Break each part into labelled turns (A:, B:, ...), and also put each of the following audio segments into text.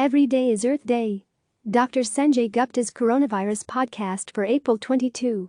A: Every day is Earth Day. Dr. Sanjay Gupta's Coronavirus podcast for April 22.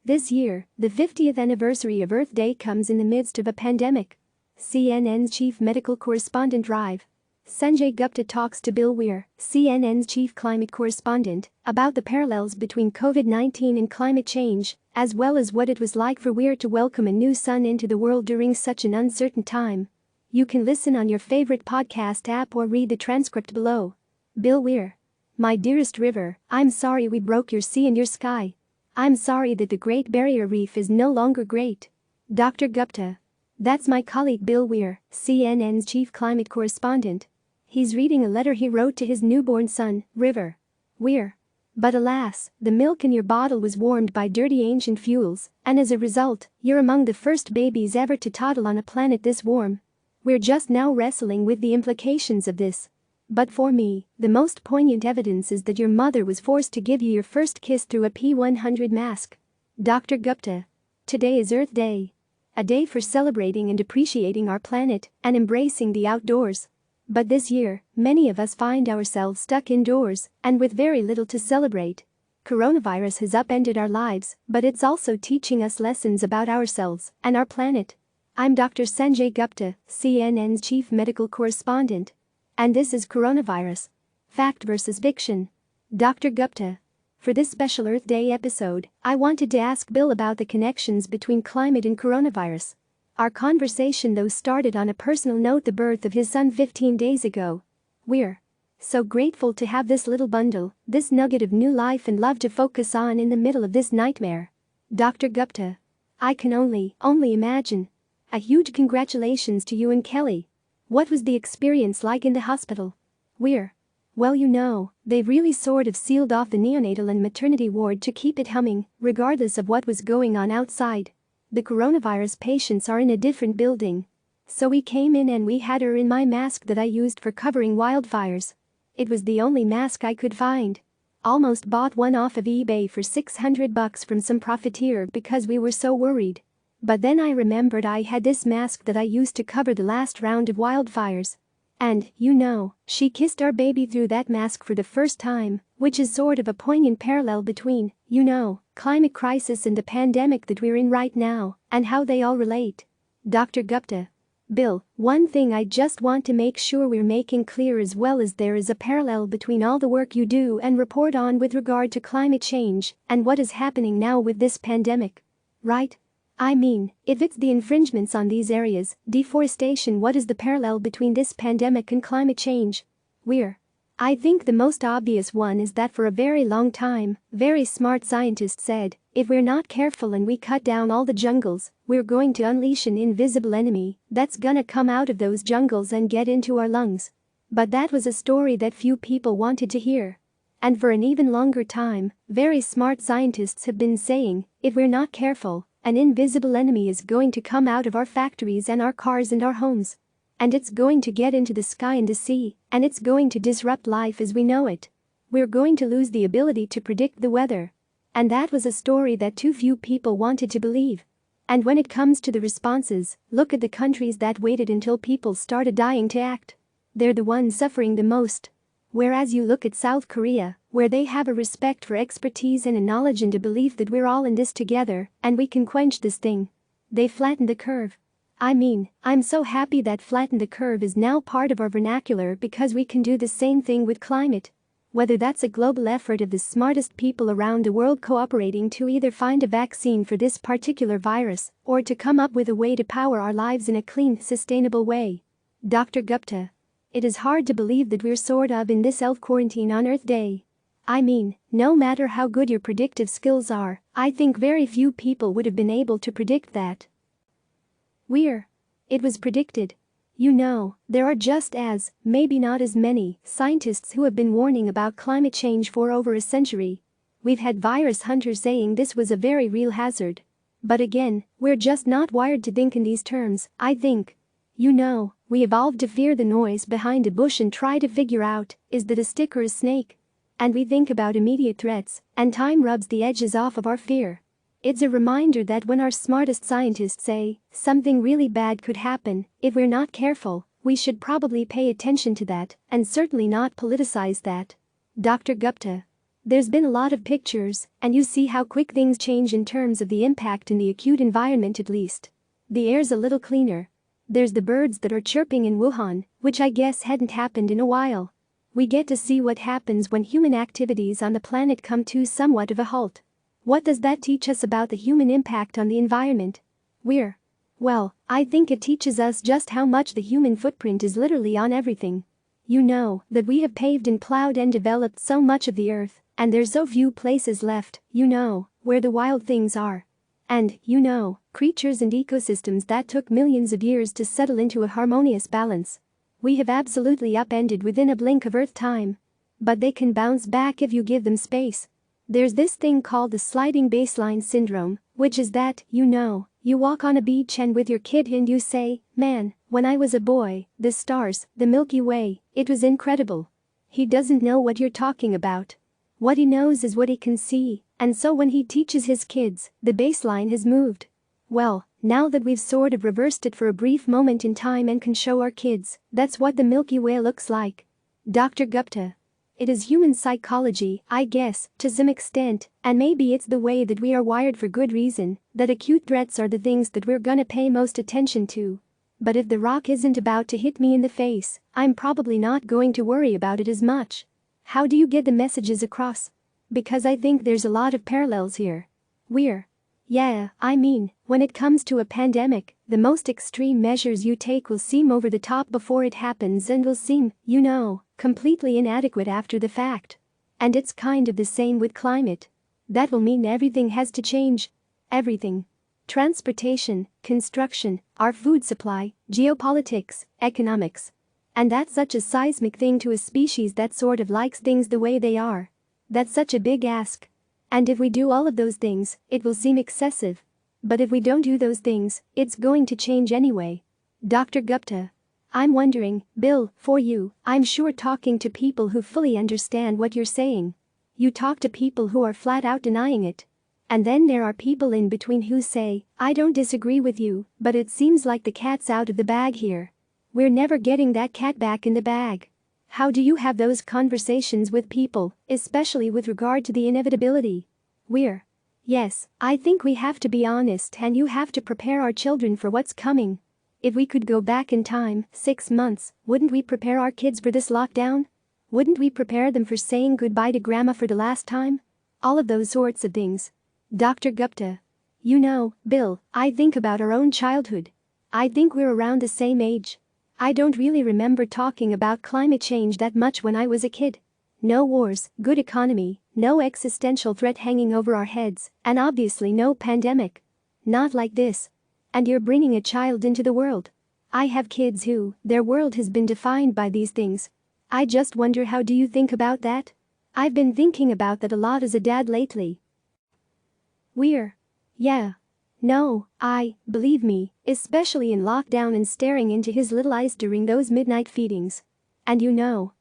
A: This year, the 50th anniversary of Earth Day comes in the midst of a pandemic. CNN's Chief Medical Correspondent Dr. Sanjay Gupta talks to Bill Weir, CNN's Chief Climate Correspondent, about the parallels between COVID-19 and climate change, as well as what it was like for Weir to welcome a new son into the world during such an uncertain time. You can listen on your favorite podcast app or read the transcript below. Bill Weir. My dearest river, I'm sorry we broke your sea and your sky. I'm sorry that the Great Barrier Reef is no longer great. Dr. Gupta. That's my colleague Bill Weir, CNN's Chief Climate Correspondent. He's reading a letter he wrote to his newborn son, River. Weir. But alas, the milk in your bottle was warmed by dirty ancient fuels, and as a result, you're among the first babies ever to toddle on a planet this warm. We're just now wrestling with the implications of this. But for me, the most poignant evidence is that your mother was forced to give you your first kiss through a P100 mask. Dr. Gupta. Today is Earth Day. A day for celebrating and appreciating our planet and embracing the outdoors. But this year, many of us find ourselves stuck indoors and with very little to celebrate. Coronavirus has upended our lives, but it's also teaching us lessons about ourselves and our planet. I'm Dr. Sanjay Gupta, CNN's Chief Medical Correspondent. And this is Coronavirus. Fact versus Fiction. Dr. Gupta. For this special Earth Day episode, I wanted to ask Bill about the connections between climate and coronavirus. Our conversation though started on a personal note, the birth of his son 15 days ago. We're so grateful to have this little bundle, this nugget of new life and love to focus on in the middle of this nightmare. Dr. Gupta. I can only imagine. A huge congratulations to you and Kelly. What was the experience like in the hospital? Weir. Well, you know, they've really sort of sealed off the neonatal and maternity ward to keep it humming, regardless of what was going on outside. The coronavirus patients are in a different building. So we came in and we had her in my mask that I used for covering wildfires. It was the only mask I could find. Almost bought one off of eBay for $600 from some profiteer because we were so worried. But then I remembered I had this mask that I used to cover the last round of wildfires. And, you know, she kissed our baby through that mask for the first time, which is sort of a poignant parallel between, you know, climate crisis and the pandemic that we're in right now, and how they all relate. Dr. Gupta. Bill, one thing I just want to make sure we're making clear as well is there is a parallel between all the work you do and report on with regard to climate change and what is happening now with this pandemic. Right? I mean, if it's the infringements on these areas, deforestation, what is the parallel between this pandemic and climate change? Weir. I think the most obvious one is that for a very long time, very smart scientists said, if we're not careful and we cut down all the jungles, we're going to unleash an invisible enemy that's gonna come out of those jungles and get into our lungs. But that was a story that few people wanted to hear. And for an even longer time, very smart scientists have been saying, if we're not careful, an invisible enemy is going to come out of our factories and our cars and our homes. And it's going to get into the sky and the sea, and it's going to disrupt life as we know it. We're going to lose the ability to predict the weather. And that was a story that too few people wanted to believe. And when it comes to the responses, look at the countries that waited until people started dying to act. They're the ones suffering the most. Whereas you look at South Korea, where they have a respect for expertise and a knowledge and a belief that we're all in this together and we can quench this thing. They flattened the curve. I mean, I'm so happy that flatten the curve is now part of our vernacular because we can do the same thing with climate. Whether that's a global effort of the smartest people around the world cooperating to either find a vaccine for this particular virus or to come up with a way to power our lives in a clean, sustainable way. Dr. Gupta. It is hard to believe that we're sort of in this self-quarantine on Earth Day. I mean, no matter how good your predictive skills are, I think very few people would have been able to predict that. Weir. It was predicted. You know, there are just as, maybe not as many, scientists who have been warning about climate change for over a century. We've had virus hunters saying this was a very real hazard. But again, we're just not wired to think in these terms, I think. You know, we evolved to fear the noise behind a bush and try to figure out, is that a stick or a snake? And we think about immediate threats, and time rubs the edges off of our fear. It's a reminder that when our smartest scientists say something really bad could happen if we're not careful, We should probably pay attention to that and certainly not politicize that. Dr. Gupta. There's been a lot of pictures, and you see how quick things change in terms of the impact in the acute environment at least. The air's a little cleaner. There's the birds that are chirping in Wuhan, which I guess hadn't happened in a while. We get to see what happens when human activities on the planet come to somewhat of a halt. What does that teach us about the human impact on the environment? Well, I think it teaches us just how much the human footprint is literally on everything. You know that we have paved and plowed and developed so much of the earth, and there's so few places left, where the wild things are. And, creatures and ecosystems that took millions of years to settle into a harmonious balance. We have absolutely upended within a blink of Earth time. But they can bounce back if you give them space. There's this thing called the sliding baseline syndrome, which is that, you walk on a beach and with your kid and you say, "Man, when I was a boy, the stars, the Milky Way, it was incredible." He doesn't know what you're talking about. What he knows is what he can see, and so when he teaches his kids, the baseline has moved. Well, now that we've sort of reversed it for a brief moment in time and can show our kids, that's what the Milky Way looks like. Dr. Gupta. It is human psychology, I guess, to some extent, and maybe it's the way that we are wired for good reason, that acute threats are the things that we're gonna pay most attention to. But if the rock isn't about to hit me in the face, I'm probably not going to worry about it as much. How do you get the messages across? Because I think there's a lot of parallels here. When it comes to a pandemic, the most extreme measures you take will seem over the top before it happens and will seem, completely inadequate after the fact. And it's kind of the same with climate. That will mean everything has to change. Everything. Transportation, construction, our food supply, geopolitics, economics. And that's such a seismic thing to a species that sort of likes things the way they are. That's such a big ask. And if we do all of those things, it will seem excessive. But if we don't do those things, it's going to change anyway. Dr. Gupta. I'm wondering, Bill, for you, I'm sure talking to people who fully understand what you're saying. You talk to people who are flat out denying it. And then there are people in between who say, I don't disagree with you, but it seems like the cat's out of the bag here. We're never getting that cat back in the bag. How do you have those conversations with people, especially with regard to the inevitability? Yes, I think we have to be honest and you have to prepare our children for what's coming. If we could go back in time, 6 months, wouldn't we prepare our kids for this lockdown? Wouldn't we prepare them for saying goodbye to grandma for the last time? All of those sorts of things. Dr. Gupta. Bill, I think about our own childhood. I think we're around the same age. I don't really remember talking about climate change that much when I was a kid. No wars, good economy, no existential threat hanging over our heads, and obviously no pandemic. Not like this. And you're bringing a child into the world. I have kids who, their world has been defined by these things. I just wonder, how do you think about that? I've been thinking about that a lot as a dad lately. Believe me, especially in lockdown and staring into his little eyes during those midnight feedings. And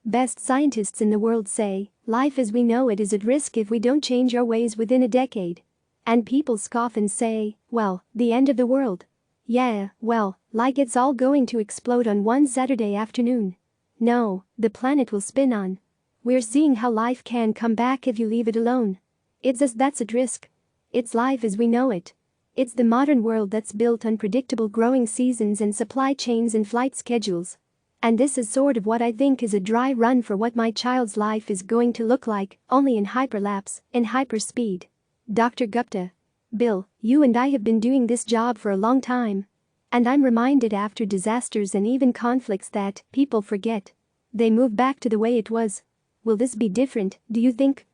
A: best scientists in the world say, life as we know it is at risk if we don't change our ways within a decade. And people scoff and say, well, the end of the world. Like it's all going to explode on one Saturday afternoon. No, the planet will spin on. We're seeing how life can come back if you leave it alone. It's us that's at risk. It's life as we know it. It's the modern world that's built on predictable growing seasons and supply chains and flight schedules. And this is sort of what I think is a dry run for what my child's life is going to look like, only in hyperlapse, in hyperspeed. Dr. Gupta. Bill, you and I have been doing this job for a long time. And I'm reminded after disasters and even conflicts that people forget. They move back to the way it was. Will this be different, do you think?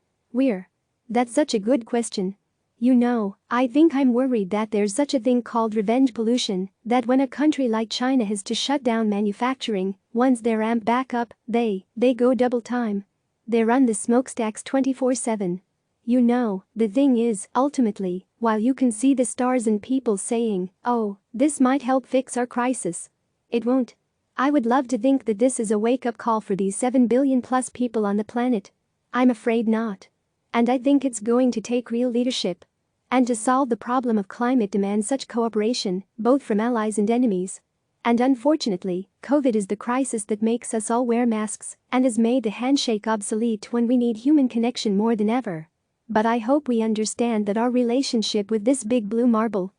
A: That's such a good question. I think I'm worried that there's such a thing called revenge pollution, that when a country like China has to shut down manufacturing, once they're ramped back up, they go double time. They run the smokestacks 24/7. The thing is, ultimately, while you can see the stars and people saying, oh, this might help fix our crisis, it won't. I would love to think that this is a wake-up call for these 7 billion plus people on the planet. I'm afraid not. And I think it's going to take real leadership. And to solve the problem of climate demands such cooperation, both from allies and enemies. And unfortunately, COVID is the crisis that makes us all wear masks and has made the handshake obsolete when we need human connection more than ever. But I hope we understand that our relationship with this big blue marble,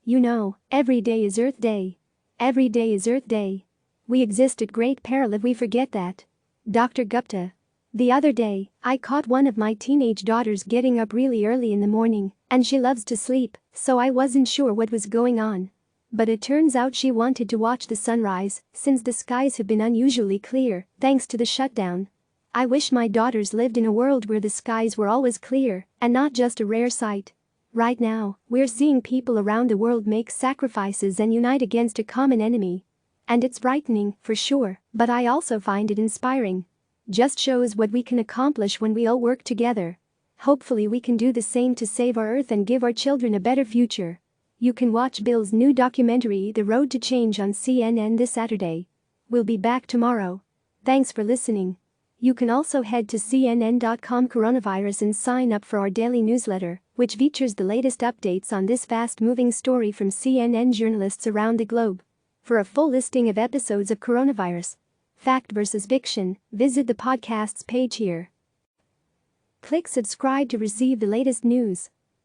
A: every day is Earth Day. Every day is Earth Day. We exist at great peril if we forget that. Dr. Gupta. The other day, I caught one of my teenage daughters getting up really early in the morning, and she loves to sleep, so I wasn't sure what was going on. But it turns out she wanted to watch the sunrise, since the skies have been unusually clear, thanks to the shutdown. I wish my daughters lived in a world where the skies were always clear, and not just a rare sight. Right now, we're seeing people around the world make sacrifices and unite against a common enemy. And it's frightening, for sure, but I also find it inspiring. Just shows what we can accomplish when we all work together. Hopefully we can do the same to save our Earth and give our children a better future. You can watch Bill's new documentary The Road to Change on CNN this Saturday. We'll be back tomorrow. Thanks for listening. You can also head to cnn.com coronavirus and sign up for our daily newsletter, which features the latest updates on this fast-moving story from CNN journalists around the globe. For a full listing of episodes of Coronavirus, Fact versus Fiction, visit the podcast's page here. Click subscribe to receive the latest news.